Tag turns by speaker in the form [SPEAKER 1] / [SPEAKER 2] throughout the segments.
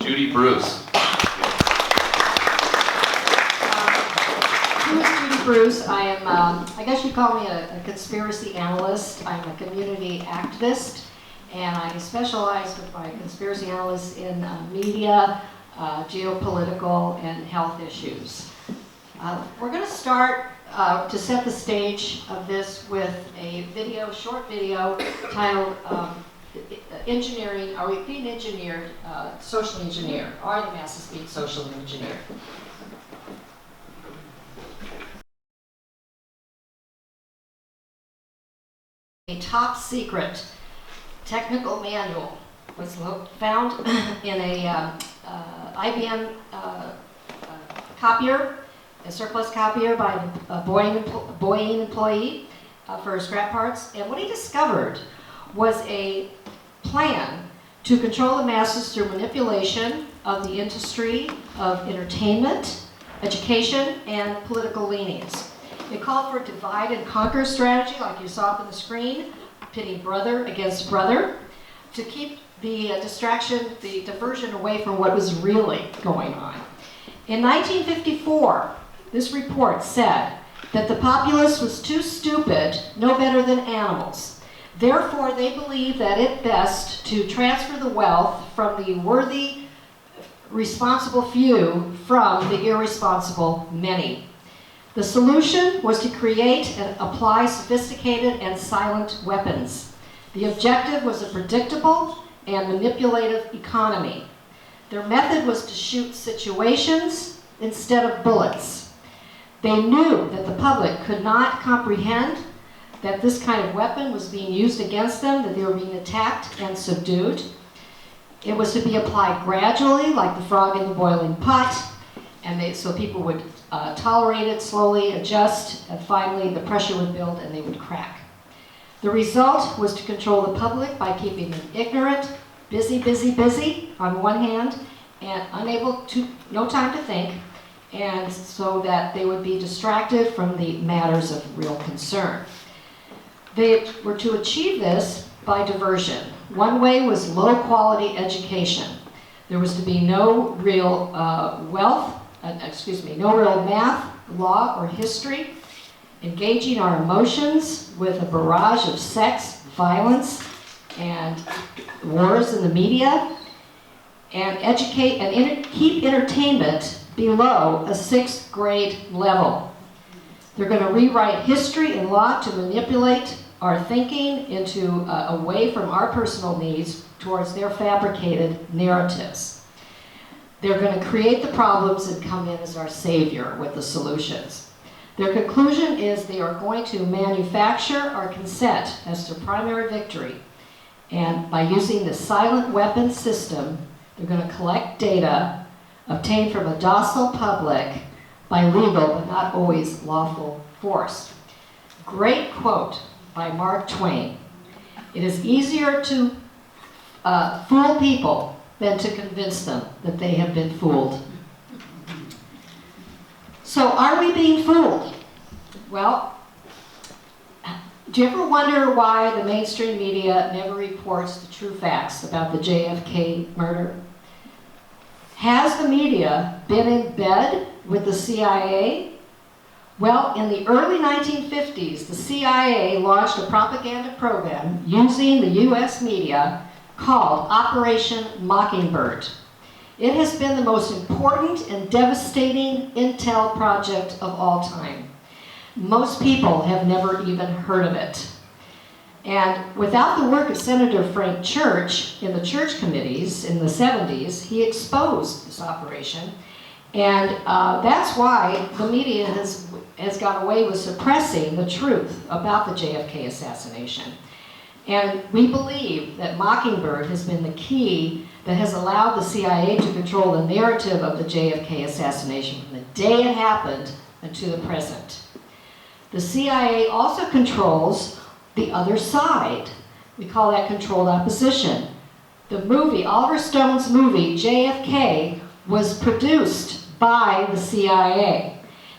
[SPEAKER 1] Judy Bruce.
[SPEAKER 2] Who is Judy Bruce? I am, I guess you'd call me a conspiracy analyst. I'm a community activist, and I specialize with my conspiracy analysts in media, geopolitical, and health issues. We're going to start to set the stage of this with a video, short video titled Engineering, Are We Being Engineered, Socially Engineered? Are the masses being socially engineered? A top secret technical manual was found in a IBM copier, a surplus copier by a Boeing employee for scrap parts. And what he discovered was a plan to control the masses through manipulation of the industry of entertainment, education, and political leanings. It called for a divide and conquer strategy, like you saw up on the screen, pitting brother against brother, to keep the distraction, the diversion away from what was really going on. In 1954, this report said that the populace was too stupid, no better than animals. Therefore, they believed that it best to transfer the wealth from the worthy, responsible few from the irresponsible many. The solution was to create and apply sophisticated and silent weapons. The objective was a predictable and manipulative economy. Their method was to shoot situations instead of bullets. They knew that the public could not comprehend that this kind of weapon was being used against them, that they were being attacked and subdued. It was to be applied gradually, like the frog in the boiling pot, and so people would tolerate it, slowly adjust, and finally the pressure would build and they would crack. The result was to control the public by keeping them ignorant, busy on one hand, and no time to think, and so that they would be distracted from the matters of real concern. They were to achieve this by diversion. One way was low-quality education. There was to be no real no real math, law, or history, engaging our emotions with a barrage of sex, violence, and wars in the media, and educate and keep entertainment below a 6th grade level. They're going to rewrite history and law to manipulate our thinking away from our personal needs towards their fabricated narratives. They're going to create the problems and come in as our savior with the solutions. Their conclusion is they are going to manufacture our consent as to primary victory. And by using the silent weapon system, they're going to collect data obtained from a docile public by legal but not always lawful force. Great quote by Mark Twain. It is easier to fool people than to convince them that they have been fooled. So are we being fooled? Well, do you ever wonder why the mainstream media never reports the true facts about the JFK murder? Has the media been in bed with the CIA? Well, in the early 1950s, the CIA launched a propaganda program using the US media called Operation Mockingbird. It has been the most important and devastating intel project of all time. Most people have never even heard of it. And without the work of Senator Frank Church in the church committees in the 70s, he exposed this operation. And that's why the media has got away with suppressing the truth about the JFK assassination. And we believe that Mockingbird has been the key that has allowed the CIA to control the narrative of the JFK assassination from the day it happened until the present. The CIA also controls the other side. We call that controlled opposition. The movie, Oliver Stone's movie, JFK, was produced by the CIA.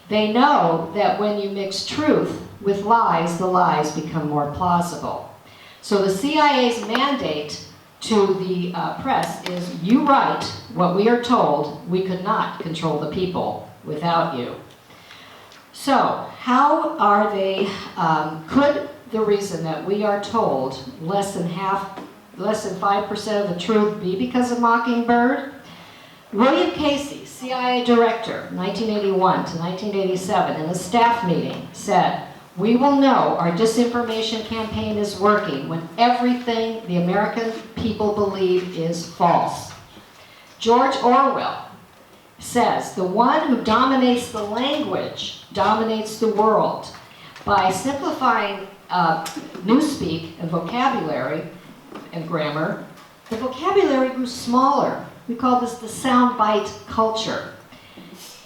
[SPEAKER 2] They know that when you mix truth with lies, the lies become more plausible. So the CIA's mandate to the press is, you write what we are told, we could not control the people without you. So, how are they, could the reason that we are told less than 5% of the truth be because of Mockingbird? William Casey, CIA director, 1981 to 1987, in a staff meeting said, "We will know our disinformation campaign is working when everything the American people believe is false." George Orwell says, "The one who dominates the language dominates the world." By simplifying newspeak and vocabulary and grammar, the vocabulary grew smaller. We call this the soundbite culture.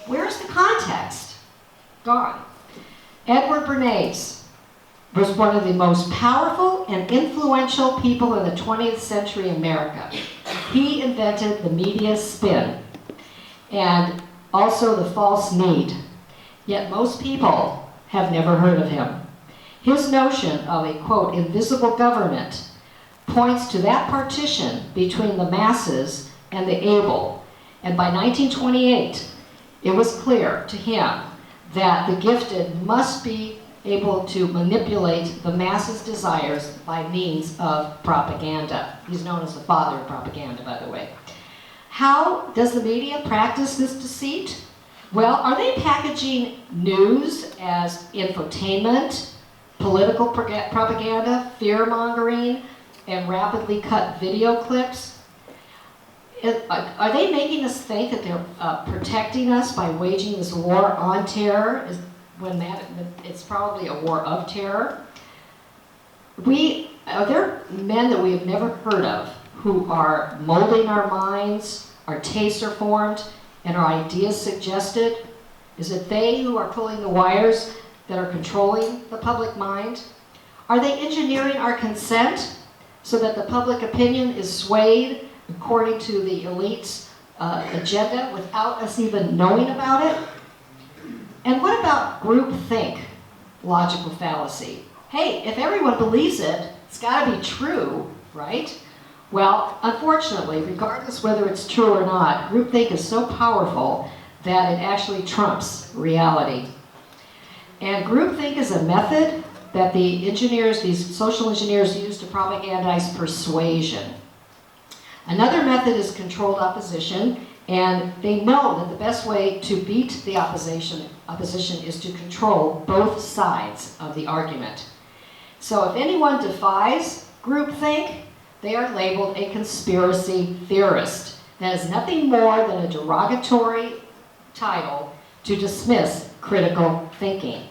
[SPEAKER 2] Where's the context? Gone. Edward Bernays was one of the most powerful and influential people in the 20th century America. He invented the media spin and also the false need. Yet most people have never heard of him. His notion of a, quote, invisible government points to that partition between the masses and the able. And by 1928, it was clear to him that the gifted must be able to manipulate the masses' desires by means of propaganda. He's known as the father of propaganda, by the way. How does the media practice this deceit? Well, are they packaging news as infotainment, political propaganda, fear-mongering, and rapidly cut video clips? Are they making us think that they're protecting us by waging this war on terror, when it's probably a war of terror? Are there men that we have never heard of who are molding our minds, our tastes are formed, and our ideas suggested? Is it they who are pulling the wires that are controlling the public mind? Are they engineering our consent so that the public opinion is swayed according to the elite's agenda without us even knowing about it? And what about groupthink, logical fallacy? Hey, if everyone believes it, it's got to be true, right? Well, unfortunately, regardless whether it's true or not, groupthink is so powerful that it actually trumps reality. And groupthink is a method that the engineers, these social engineers, use to propagandize persuasion. Another method is controlled opposition, and they know that the best way to beat the opposition is to control both sides of the argument. So if anyone defies groupthink, they are labeled a conspiracy theorist. That is nothing more than a derogatory title to dismiss critical thinking.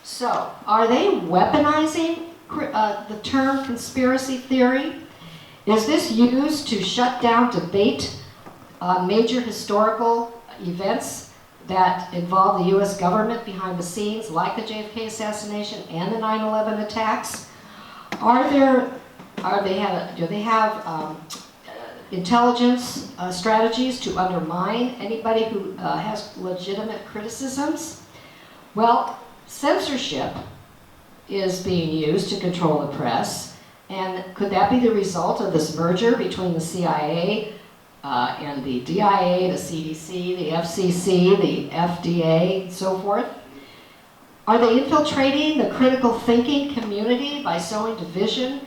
[SPEAKER 2] So, are they weaponizing the term conspiracy theory? Is this used to shut down debate on major historical events that involve the U.S. government behind the scenes, like the JFK assassination and the 9/11 attacks? Do they have intelligence strategies to undermine anybody who has legitimate criticisms? Well, censorship is being used to control the press, and could that be the result of this merger between the CIA and the DIA, the CDC, the FCC, the FDA, and so forth? Are they infiltrating the critical thinking community by sowing division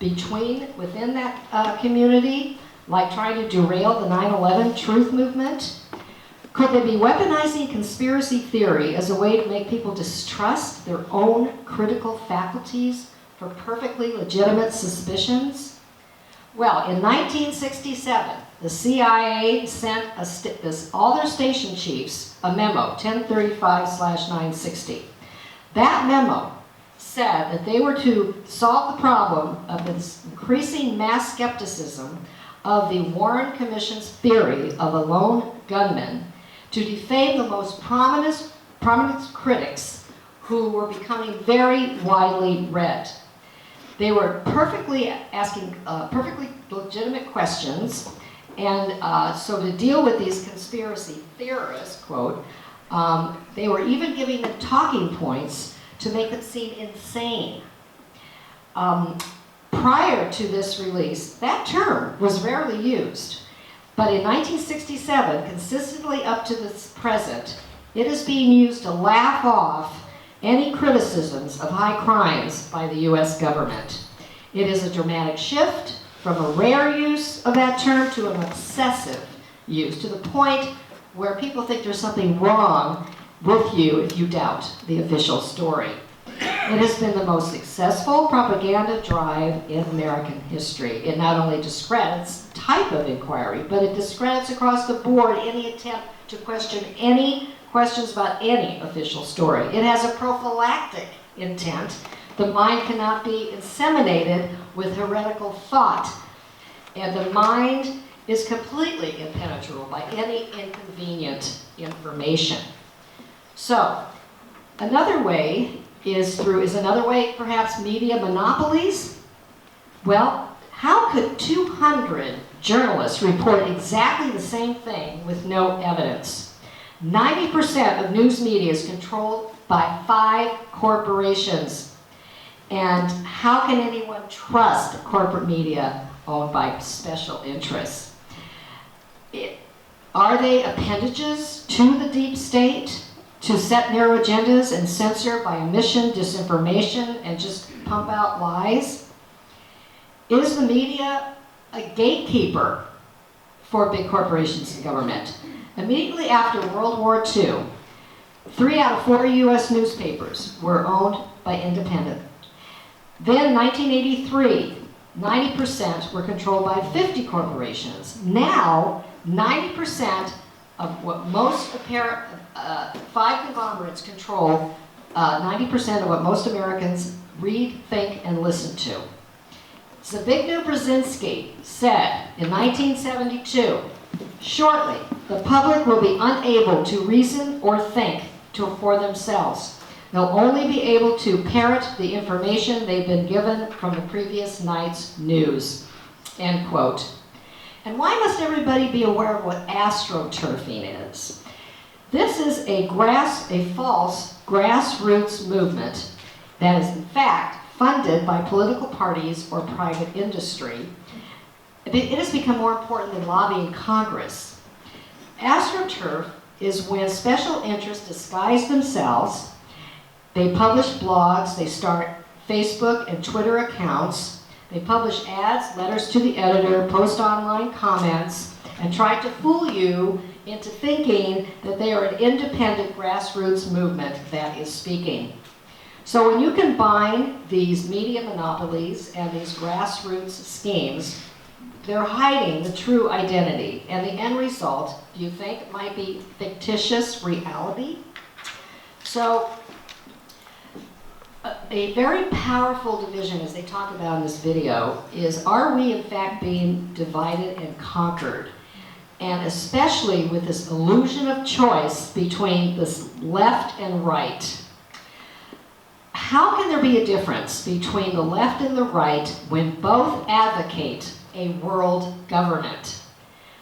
[SPEAKER 2] within that community, like trying to derail the 9/11 truth movement? Could they be weaponizing conspiracy theory as a way to make people distrust their own critical faculties for perfectly legitimate suspicions? Well, in 1967, the CIA sent all their station chiefs a memo, 1035/960. That memo said that they were to solve the problem of this increasing mass skepticism of the Warren Commission's theory of a lone gunman, to defame the most prominent critics who were becoming very widely read. They were asking perfectly legitimate questions, and so to deal with these conspiracy theorists, quote, they were even giving them talking points to make them seem insane. Prior to this release, that term was rarely used. But in 1967, consistently up to the present, it is being used to laugh off any criticisms of high crimes by the US government. It is a dramatic shift from a rare use of that term to an obsessive use, to the point where people think there's something wrong with you if you doubt the official story. It has been the most successful propaganda drive in American history. It not only discredits type of inquiry, but it discredits across the board any attempt to question any questions about any official story. It has a prophylactic intent. The mind cannot be inseminated with heretical thought, and the mind is completely impenetrable by any inconvenient information. So, another way is perhaps media monopolies? Well, how could 200 journalists report exactly the same thing with no evidence? 90% of news media is controlled by 5 corporations. And how can anyone trust corporate media owned by special interests? Are they appendages to the deep state to set narrow agendas and censor by omission, disinformation, and just pump out lies? Is the media a gatekeeper for big corporations and government? Immediately after World War II, 3 out of 4 US newspapers were owned by independent. Then 1983, 90% were controlled by 50 corporations. Now, 90% of what most 5 conglomerates control 90% of what most Americans read, think, and listen to. Zbigniew Brzezinski said in 1972, "Shortly, the public will be unable to reason or think for themselves. They'll only be able to parrot the information they've been given from the previous night's news." End quote. And why must everybody be aware of what astroturfing is? This is a false grassroots movement that is in fact funded by political parties or private industry. It has become more important than lobbying Congress. AstroTurf is when special interests disguise themselves. They publish blogs, they start Facebook and Twitter accounts, they publish ads, letters to the editor, post online comments, and try to fool you into thinking that they are an independent grassroots movement that is speaking. So when you combine these media monopolies and these grassroots schemes, they're hiding the true identity. And the end result, do you think, might be fictitious reality? So a very powerful division, as they talk about in this video, is, are we in fact being divided and conquered? And especially with this illusion of choice between this left and right. How can there be a difference between the left and the right when both advocate a world government?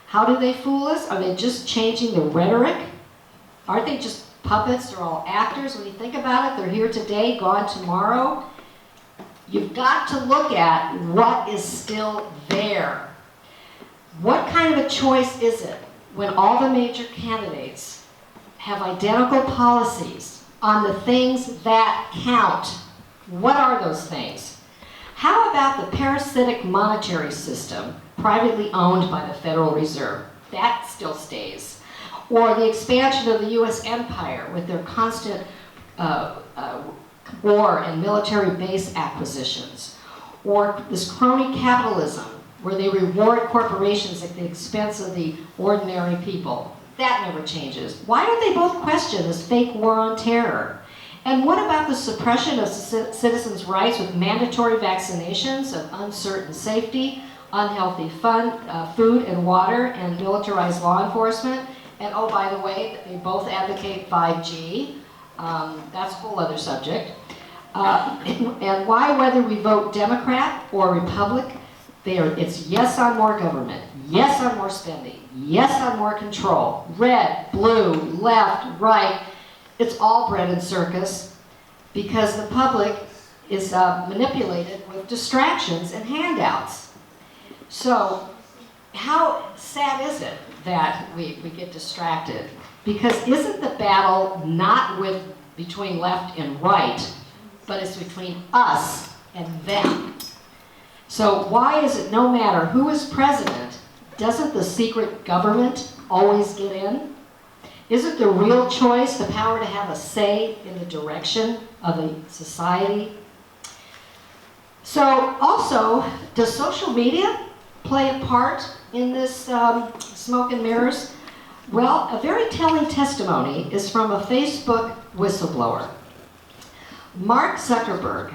[SPEAKER 2] How do they fool us? Are they just changing the rhetoric? Aren't they just puppets? They're all actors. When you think about it, they're here today, gone tomorrow. You've got to look at what is still there. What kind of a choice is it when all the major candidates have identical policies on the things that count? What are those things? How about the parasitic monetary system privately owned by the Federal Reserve? That still stays. Or the expansion of the US empire with their constant war and military base acquisitions. Or this crony capitalism where they reward corporations at the expense of the ordinary people. That never changes. Why don't they both question this fake war on terror? And what about the suppression of citizens' rights with mandatory vaccinations of uncertain safety, unhealthy food and water, and militarized law enforcement? And oh, by the way, they both advocate 5G. That's a whole other subject. And why, whether we vote Democrat or Republic, it's yes on more government, yes on more spending, yes on more control. Red, blue, left, right. It's all bread and circus because the public is manipulated with distractions and handouts. So how sad is it that we get distracted? Because isn't the battle not between left and right, but it's between us and them? So why is it no matter who is president, doesn't the secret government always get in? Isn't the real choice the power to have a say in the direction of a society? So also, does social media play a part in this smoke and mirrors? Well, a very telling testimony is from a Facebook whistleblower. Mark Zuckerberg,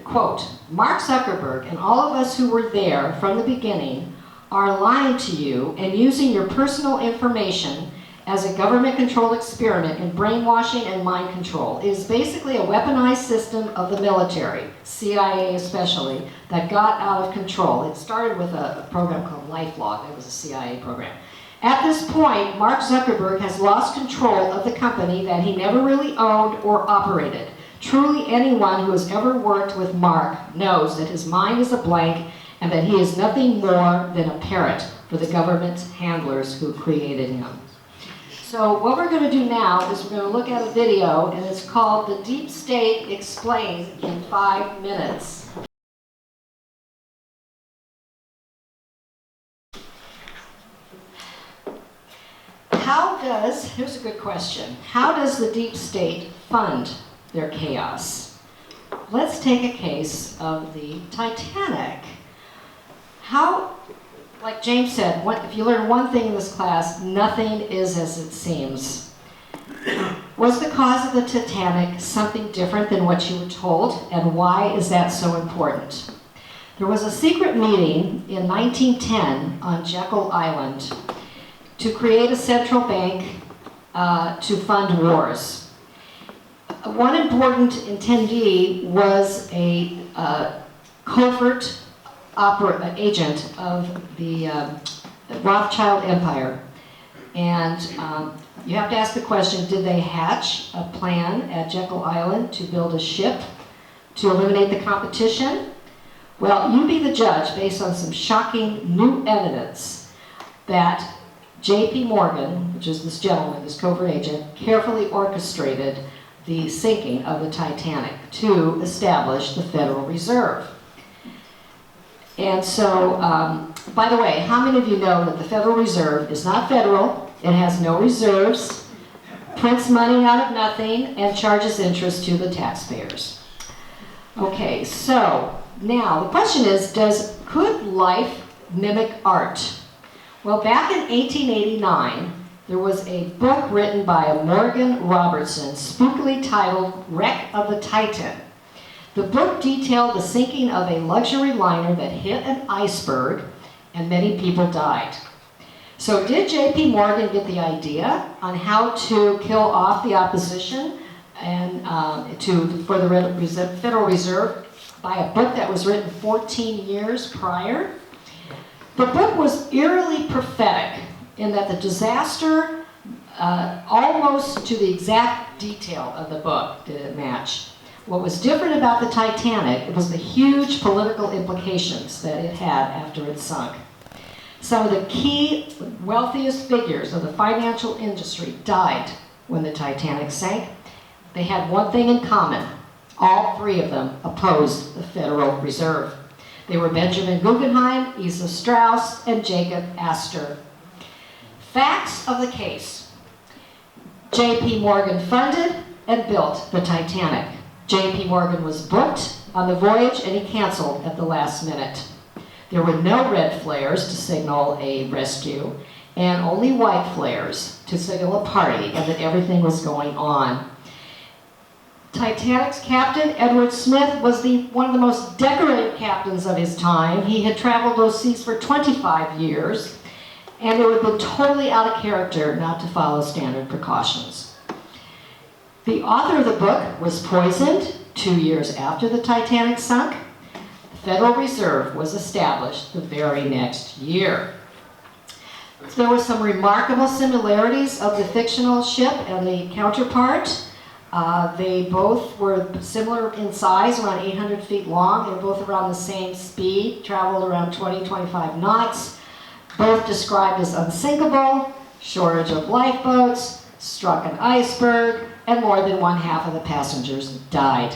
[SPEAKER 2] quote, "Mark Zuckerberg and all of us who were there from the beginning are lying to you and using your personal information as a government-controlled experiment in brainwashing and mind control. It is basically a weaponized system of the military, CIA especially, that got out of control." It started with a program called LifeLog. It was a CIA program. "At this point, Mark Zuckerberg has lost control of the company that he never really owned or operated. Truly anyone who has ever worked with Mark knows that his mind is a blank and that he is nothing more than a parrot for the government's handlers who created him." So what we're going to do now is we're going to look at a video, and it's called "The Deep State Explained in 5 Minutes." Here's a good question. How does the deep state fund their chaos? Let's take a case of the Titanic. Like James said, if you learn one thing in this class, nothing is as it seems. Was the cause of the Titanic something different than what you were told, and why is that so important? There was a secret meeting in 1910 on Jekyll Island to create a central bank to fund wars. One important attendee was a covert agent of the Rothschild Empire. And you have to ask the question, did they hatch a plan at Jekyll Island to build a ship to eliminate the competition? Well, you be the judge based on some shocking new evidence that J.P. Morgan, which is this gentleman, this covert agent, carefully orchestrated the sinking of the Titanic to establish the Federal Reserve. And so, by the way, how many of you know that the Federal Reserve is not federal, it has no reserves, prints money out of nothing, and charges interest to the taxpayers? Okay, so now the question is, could life mimic art? Well, back in 1889, there was a book written by Morgan Robertson, spookily titled "Wreck of the Titan." The book detailed the sinking of a luxury liner that hit an iceberg, and many people died. So did J.P. Morgan get the idea on how to kill off the opposition and for the Federal Reserve by a book that was written 14 years prior? The book was eerily prophetic in that the disaster, almost to the exact detail of the book, did it match. What was different about the Titanic was the huge political implications that it had after it sunk. Some of the key wealthiest figures of the financial industry died when the Titanic sank. They had one thing in common. All three of them opposed the Federal Reserve. They were Benjamin Guggenheim, Isa Strauss, and Jacob Astor. Facts of the case. J.P. Morgan funded and built the Titanic. J.P. Morgan was booked on the voyage and he canceled at the last minute. There were no red flares to signal a rescue and only white flares to signal a party and that everything was going on. Titanic's captain, Edward Smith, was one of the most decorated captains of his time. He had traveled those seas for 25 years, and it would have been totally out of character not to follow standard precautions. The author of the book was poisoned 2 years after the Titanic sunk. The Federal Reserve was established the very next year. There were some remarkable similarities of the fictional ship and the counterpart. They both were similar in size, around 800 feet long. They were both around the same speed, traveled around 20-25 knots. Both described as unsinkable, shortage of lifeboats, struck an iceberg, and more than one half of the passengers died.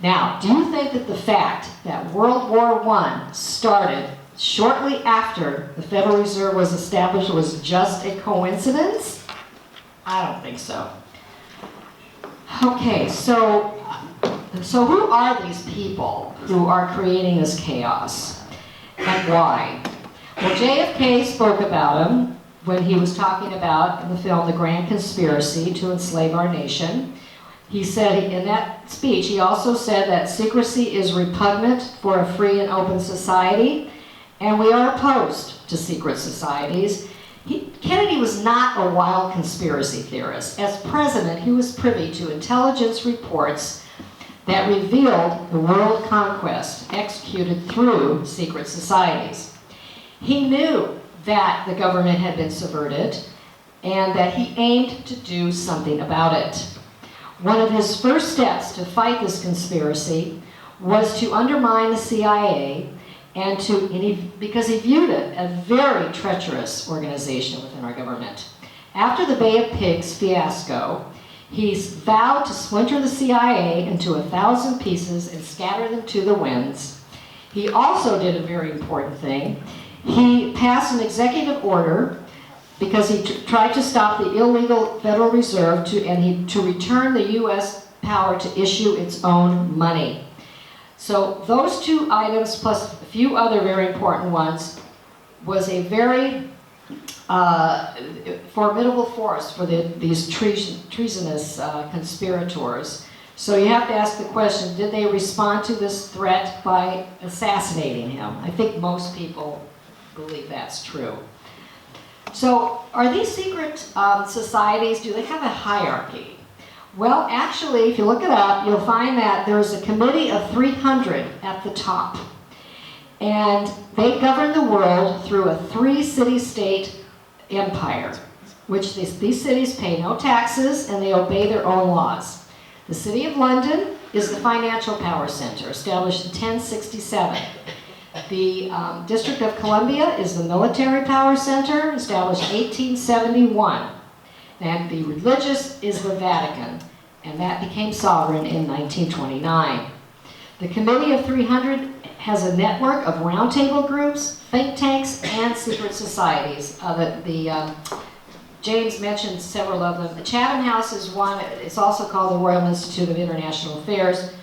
[SPEAKER 2] Now, do you think that the fact that World War I started shortly after the Federal Reserve was established was just a coincidence? I don't think so. Okay, so who are these people who are creating this chaos, and why? Well, JFK spoke about him when he was talking about, in the film, The Grand Conspiracy to Enslave Our Nation. He said, in that speech, he also said that secrecy is repugnant for a free and open society, and we are opposed to secret societies. Kennedy was not a wild conspiracy theorist. As president, he was privy to intelligence reports that revealed the world conquest executed through secret societies. He knew that the government had been subverted and that he aimed to do something about it. One of his first steps to fight this conspiracy was to undermine the CIA because he viewed it as a very treacherous organization within our government. After the Bay of Pigs fiasco, he vowed to splinter the CIA into 1,000 pieces and scatter them to the winds. He also did a very important thing. He passed an executive order because he tried to stop the illegal Federal Reserve to return the U.S. power to issue its own money. So those two items, plus a few other very important ones, was a very formidable force for these treasonous conspirators. So you have to ask the question, did they respond to this threat by assassinating him? I think most people believe that's true. So are these secret societies, do they have a hierarchy? Well, actually, if you look it up, you'll find that there's a committee of 300 at the top. And they govern the world through a 3-city-state empire, which these cities pay no taxes and they obey their own laws. The City of London is the financial power center, established in 1067. The District of Columbia is the military power center, established in 1871. And the religious is the Vatican, and that became sovereign in 1929. The Committee of 300 has a network of roundtable groups, think tanks, and secret societies. James mentioned several of them. The Chatham House is one. It's also called the Royal Institute of International Affairs,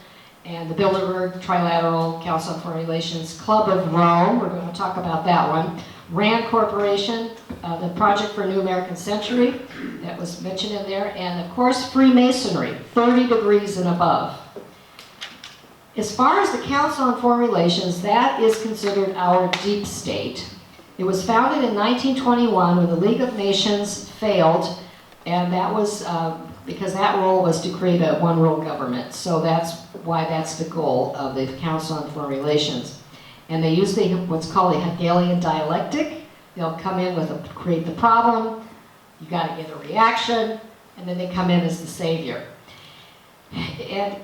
[SPEAKER 2] and the Bilderberg Trilateral Council on Foreign Relations, Club of Rome, we're going to talk about that one. RAND Corporation, the Project for a New American Century, that was mentioned in there, and of course Freemasonry, 30 degrees and above. As far as the Council on Foreign Relations, that is considered our deep state. It was founded in 1921 when the League of Nations failed, and that was because that role was to create a one-world government. So that's why that's the goal of the Council on Foreign Relations. And they use what's called a Hegelian dialectic. They'll come in with create the problem, you got to get a reaction, and then they come in as the savior. And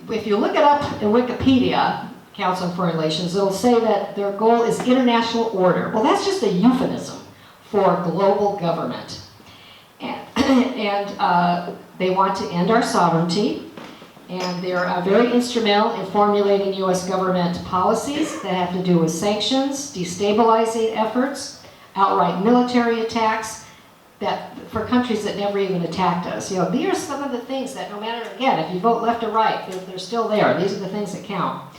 [SPEAKER 2] if you look it up in Wikipedia, Council on Foreign Relations, it'll say that their goal is international order. Well, that's just a euphemism for global government. And they want to end our sovereignty. And they're very instrumental in formulating U.S. government policies that have to do with sanctions, destabilizing efforts, outright military attacks that for countries that never even attacked us. You know, these are some of the things that no matter, again, if you vote left or right, they're still there. These are the things that count.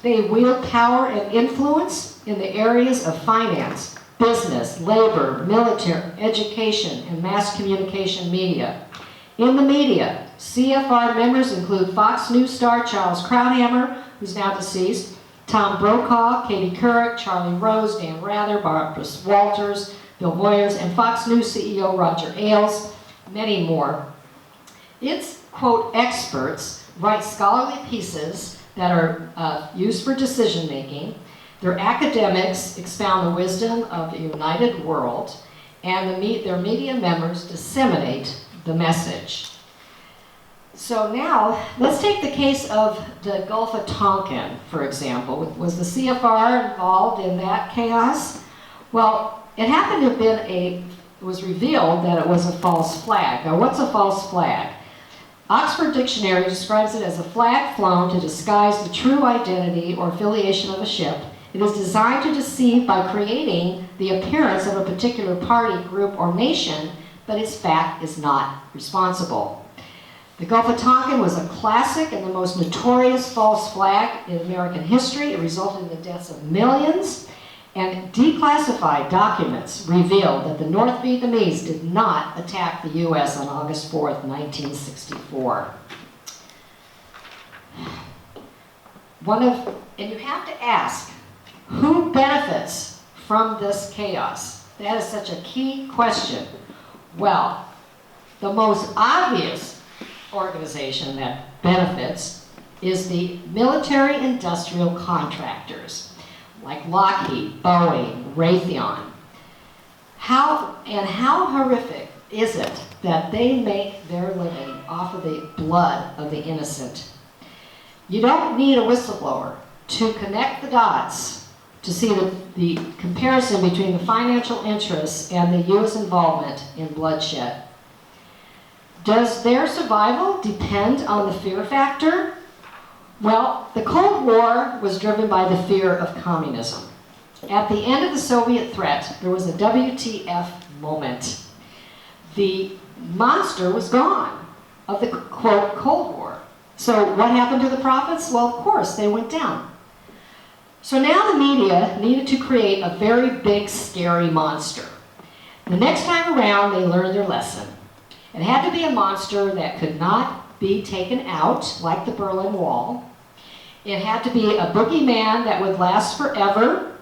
[SPEAKER 2] They wield power and influence in the areas of finance, business, labor, military, education, and mass communication media. In the media, CFR members include Fox News star Charles Krauthammer, who's now deceased, Tom Brokaw, Katie Couric, Charlie Rose, Dan Rather, Barbara Walters, Bill Moyers, and Fox News CEO Roger Ailes, many more. Its, quote, experts write scholarly pieces that are used for decision-making. Their academics expound the wisdom of the united world, and their media members disseminate the message. So now, let's take the case of the Gulf of Tonkin, for example. Was the CFR involved in that chaos? Well, it happened to have been it was revealed that it was a false flag. Now, what's a false flag? Oxford Dictionary describes it as a flag flown to disguise the true identity or affiliation of a ship. It is designed to deceive by creating the appearance of a particular party, group, or nation, but its fact is not responsible. The Gulf of Tonkin was a classic and the most notorious false flag in American history. It resulted in the deaths of millions, and declassified documents revealed that the North Vietnamese did not attack the U.S. on August 4th, 1964. And you have to ask, who benefits from this chaos? That is such a key question. Well, the most obvious organization that benefits is the military-industrial contractors, like Lockheed, Boeing, Raytheon. How horrific is it that they make their living off of the blood of the innocent? You don't need a whistleblower to connect the dots to see the comparison between the financial interests and the U.S. involvement in bloodshed. Does their survival depend on the fear factor? Well, the Cold War was driven by the fear of communism. At the end of the Soviet threat, there was a WTF moment. The monster was gone of the, quote, Cold War. So what happened to the profits? Well, of course, they went down. So now the media needed to create a very big, scary monster. The next time around, they learned their lesson. It had to be a monster that could not be taken out, like the Berlin Wall. It had to be a boogeyman that would last forever,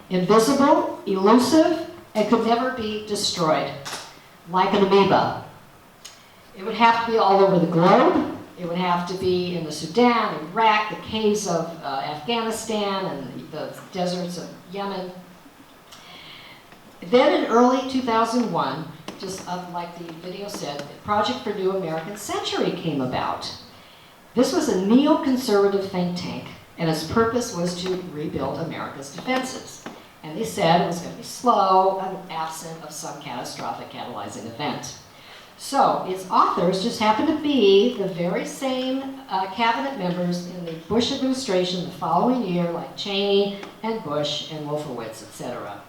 [SPEAKER 2] invisible, elusive, and could never be destroyed, like an amoeba. It would have to be all over the globe. It would have to be in the Sudan, Iraq, the caves of Afghanistan, and the deserts of Yemen. Then in early 2001, just like the video said, the Project for New American Century came about. This was a neoconservative think tank, and its purpose was to rebuild America's defenses. And they said it was going to be slow and absent of some catastrophic catalyzing event. So its authors just happened to be the very same cabinet members in the Bush administration the following year, like Cheney and Bush and Wolfowitz, etc.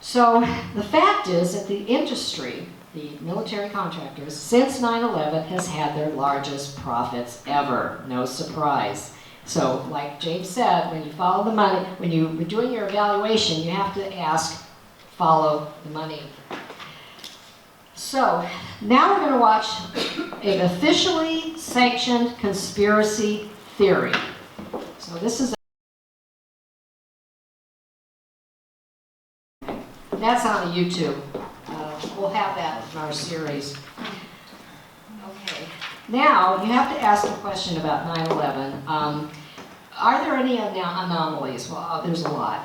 [SPEAKER 2] So the fact is that the industry, the military contractors, since 9/11 has had their largest profits ever. No surprise. So like James said, when you follow the money, when you're doing your evaluation, you have to ask, follow the money. So now we're going to watch an officially sanctioned conspiracy theory. So this is that's on the YouTube. We'll have that in our series. Okay. Now, you have to ask a question about 9/11. Are there any anomalies? Well, there's a lot.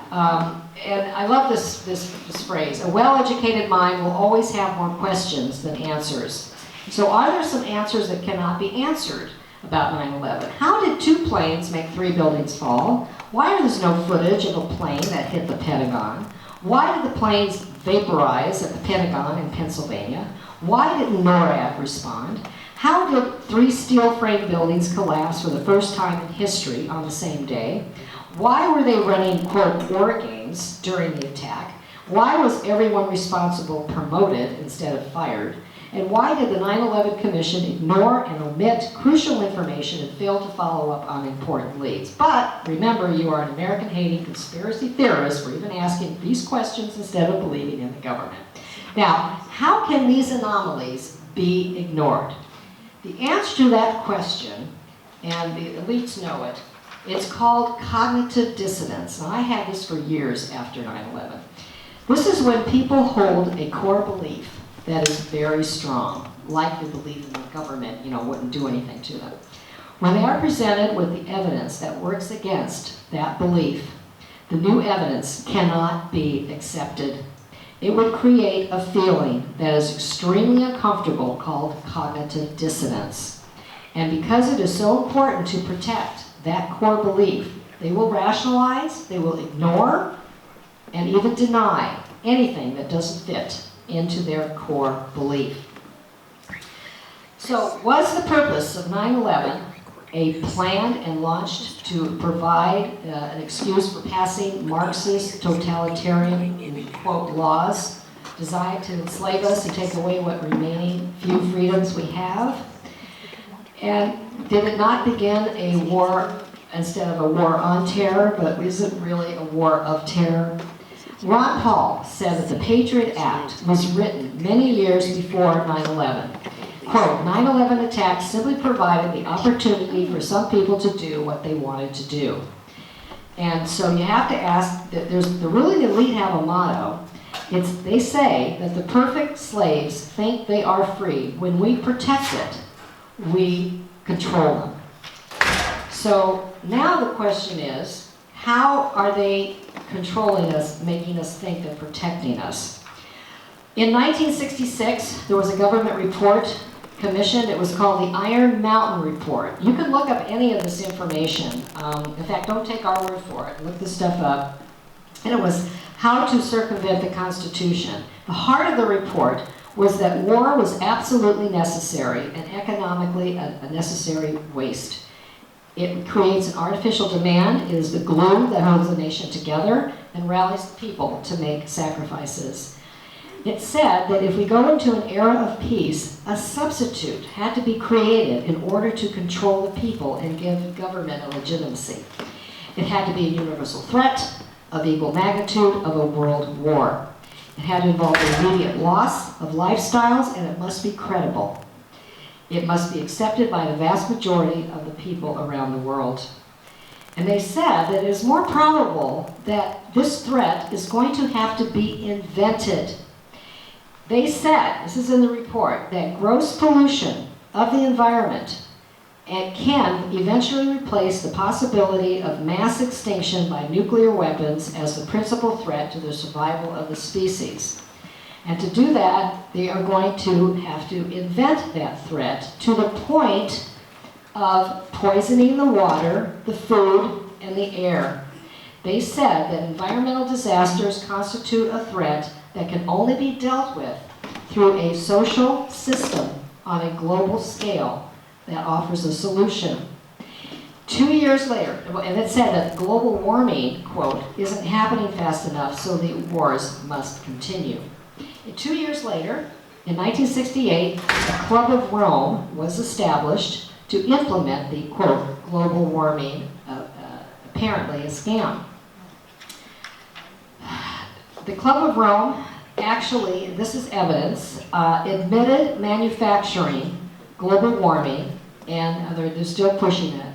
[SPEAKER 2] And I love this phrase. A well-educated mind will always have more questions than answers. So are there some answers that cannot be answered about 9/11? How did 2 planes make 3 buildings fall? Why is there no footage of a plane that hit the Pentagon? Why did the planes vaporize at the Pentagon in Pennsylvania? Why didn't NORAD respond? How did 3 steel frame buildings collapse for the first time in history on the same day? Why were they running, quote, war games during the attack? Why was everyone responsible promoted instead of fired? And why did the 9/11 Commission ignore and omit crucial information and fail to follow up on important leads? But remember, you are an American-hating conspiracy theorist for even asking these questions instead of believing in the government. Now, how can these anomalies be ignored? The answer to that question, and the elites know it, it's called cognitive dissonance. Now, I had this for years after 9/11. This is when people hold a core belief that is very strong, like the belief in the government, wouldn't do anything to them. When they are presented with the evidence that works against that belief, the new evidence cannot be accepted. It would create a feeling that is extremely uncomfortable called cognitive dissonance. And because it is so important to protect that core belief, they will rationalize, they will ignore, and even deny anything that doesn't fit into their core belief. So, was the purpose of 9/11 a planned and launched to provide an excuse for passing Marxist totalitarian, quote, laws designed to enslave us and take away what remaining few freedoms we have? And did it not begin a war instead of a war on terror, but is it really a war of terror? Ron Paul said that the Patriot Act was written many years before 9/11. Quote, 9/11 attacks simply provided the opportunity for some people to do what they wanted to do. And so you have to ask, that the elite have a motto. They say that the perfect slaves think they are free. When we protect it, we control them. So now the question is, how are they controlling us, making us think they're protecting us? In 1966, there was a government report commissioned. It was called the Iron Mountain Report. You can look up any of this information. In fact, don't take our word for it. Look this stuff up. And it was how to circumvent the Constitution. The heart of the report was that war was absolutely necessary and economically a necessary waste. It creates an artificial demand. It is the glue that holds the nation together and rallies the people to make sacrifices. It said that if we go into an era of peace, a substitute had to be created in order to control the people and give government a legitimacy. It had to be a universal threat of equal magnitude of a world war. It had to involve the immediate loss of lifestyles, and it must be credible. It must be accepted by the vast majority of the people around the world. And they said that it is more probable that this threat is going to have to be invented. They said, this is in the report, that gross pollution of the environment can eventually replace the possibility of mass extinction by nuclear weapons as the principal threat to the survival of the species. And to do that, they are going to have to invent that threat to the point of poisoning the water, the food, and the air. They said that environmental disasters constitute a threat that can only be dealt with through a social system on a global scale that offers a solution. 2 years later, and it said that global warming, quote, isn't happening fast enough, so the wars must continue. And 2 years later, in 1968, the Club of Rome was established to implement the, quote, global warming, apparently a scam. The Club of Rome actually, this is evidence, admitted manufacturing global warming, and they're still pushing it.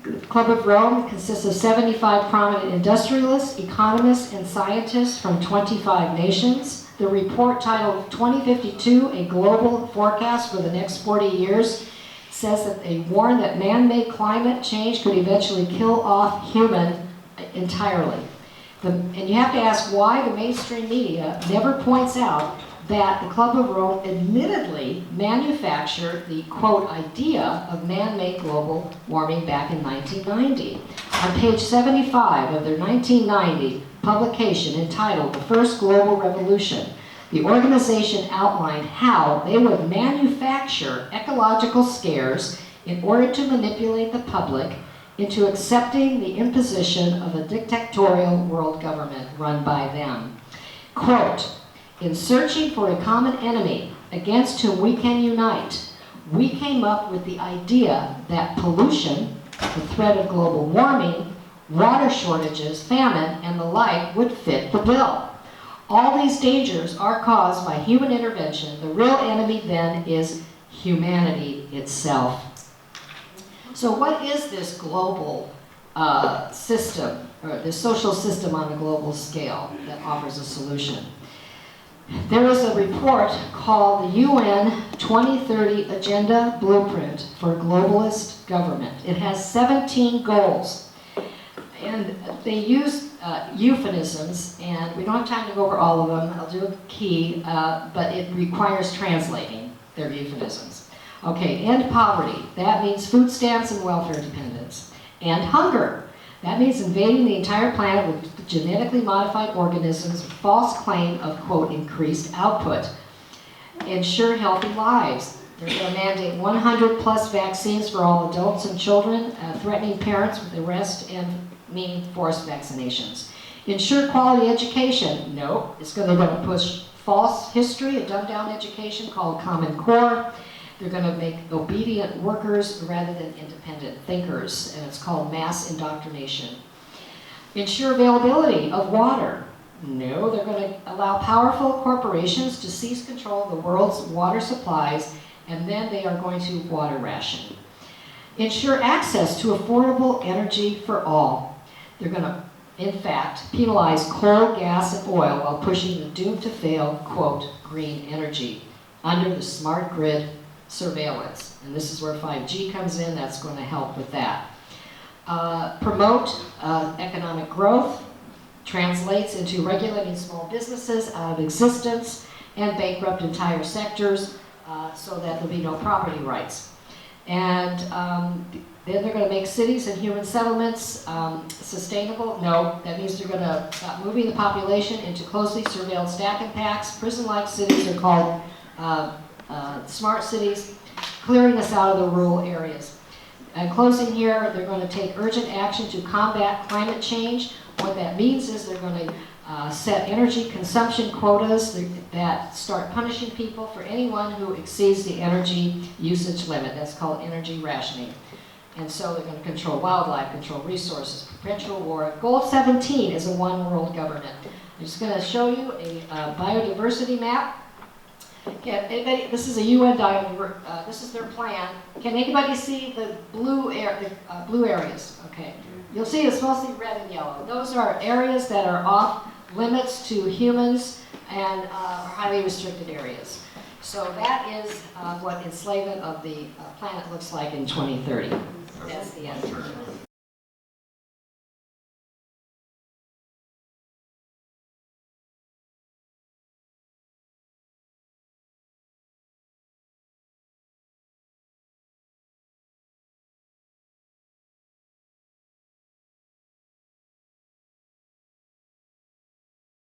[SPEAKER 2] The Club of Rome consists of 75 prominent industrialists, economists, and scientists from 25 nations. The report, titled 2052, A Global Forecast for the Next 40 Years, says that they warn that man-made climate change could eventually kill off human entirely. And you have to ask why the mainstream media never points out that the Club of Rome admittedly manufactured the, quote, idea of man-made global warming back in 1990. On page 75 of their 1990 publication entitled The First Global Revolution, the organization outlined how they would manufacture ecological scares in order to manipulate the public into accepting the imposition of a dictatorial world government run by them. Quote, in searching for a common enemy against whom we can unite, we came up with the idea that pollution, the threat of global warming, water shortages, famine, and the like would fit the bill. All these dangers are caused by human intervention. The real enemy then is humanity itself. So what is this global system, or this social system on a global scale that offers a solution? There is a report called the UN 2030 Agenda Blueprint for Globalist Government. It has 17 goals, and they use euphemisms, and we don't have time to go over all of them. I'll do a key, but it requires translating their euphemisms. Okay, end poverty. That means food stamps and welfare dependence. And hunger. That means invading the entire planet with genetically modified organisms with false claim of, quote, increased output. Ensure healthy lives. They're going to mandate 100 plus vaccines for all adults and children, threatening parents with arrest and meaning forced vaccinations. Ensure quality education. No, they're going to push false history, a dumbed-down education called Common Core. They're going to make obedient workers rather than independent thinkers, and it's called mass indoctrination. Ensure availability of water. No, they're going to allow powerful corporations to seize control of the world's water supplies, and then they are going to water ration. Ensure access to affordable energy for all. They're going to, in fact, penalize coal, gas, and oil while pushing the doomed-to-fail, quote, green energy under the smart grid surveillance. And this is where 5G comes in. That's going to help with that. Promote economic growth, translates into regulating small businesses out of existence and bankrupt entire sectors so that there'll be no property rights. And then they're going to make cities and human settlements sustainable. No, that means they're going to stop moving the population into closely surveilled stacking packs. Prison-like cities are called smart cities, clearing us out of the rural areas. And closing here, they're going to take urgent action to combat climate change. What that means is they're going to set energy consumption quotas that start punishing people for anyone who exceeds the energy usage limit. That's called energy rationing. And so they're going to control wildlife, control resources, perpetual war. Goal 17 is a one world government. I'm just going to show you a biodiversity map. This is a UN this is their plan. Can anybody see the blue areas? Okay. You'll see it's mostly red and yellow. Those are areas that are off limits to humans and are highly restricted areas. So that is what enslavement of the planet looks like in 2030.